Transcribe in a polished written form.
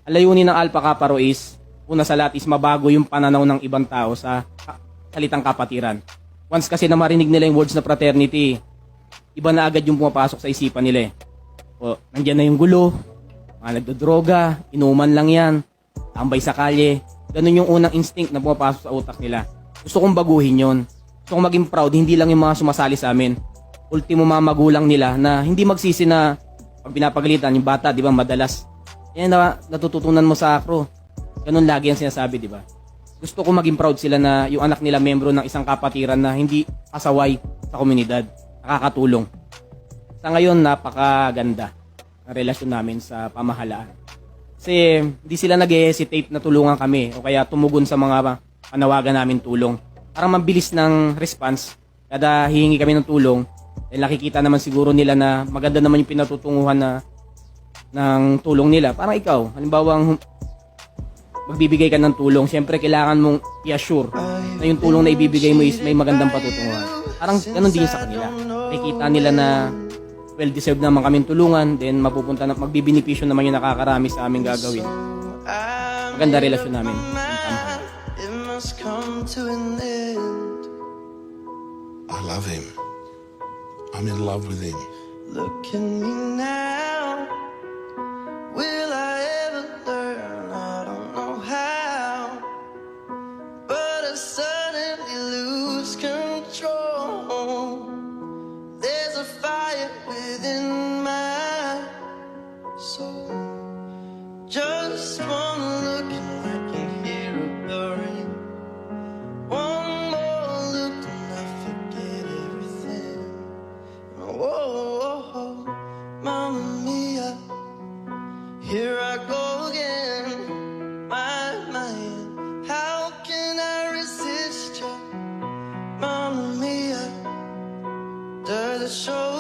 Ang layunin ng Alpha Kappa Rho is, una sa lahat is mabago yung pananaw ng ibang tao sa salitang kapatiran. Once kasi na marinig nila yung words na fraternity, iba na agad yung pumapasok sa isipan nila eh. O, nandiyan na yung gulo, mga nagdodroga, inuman lang yan, tambay sa kalye. Ganun yung unang instinct na pumapasok sa utak nila. Gusto kong baguhin yon. Gusto kong maging proud, hindi lang yung mga sumasali sa amin. Ultimo mga magulang nila na hindi magsisi na pag pinapagalitan yung bata, di ba, madalas. Yan na natututunan mo sa akro. Ganun lagi ang sinasabi, di ba? Gusto ko maging proud sila na yung anak nila membro ng isang kapatiran na hindi pasaway sa komunidad. Nakakatulong. Sa ngayon, napakaganda ang relasyon namin sa pamahalaan. Kasi hindi sila nag-hesitate na tulungan kami o kaya tumugon sa mga panawagan namin tulong. Parang mabilis ng response. Kada hihingi kami ng tulong, dahil nakikita naman siguro nila na maganda naman yung pinatutunguhan na ng tulong nila. Parang ikaw, halimbawa magbibigay ka ng tulong, siyempre kailangan mong i-assure na yung tulong na ibibigay mo is may magandang patutunguhan. Parang ganun din sa kanila. Nakikita nila na well-deserved naman kaming tulungan, then mapupunta na, magbibinipisyo naman yung nakakarami sa aming gagawin. Maganda relasyon namin. I love him. I'm in love with him. Look at me now. Will I ever learn? I don't know how. But I suddenly lose control. There's a fire within my soul. Just one look and I can hear a burning. One more look and I forget everything. Whoa, Mamma Mia, here I go again. My mind, how can I resist you? Mamma Mia, does it show?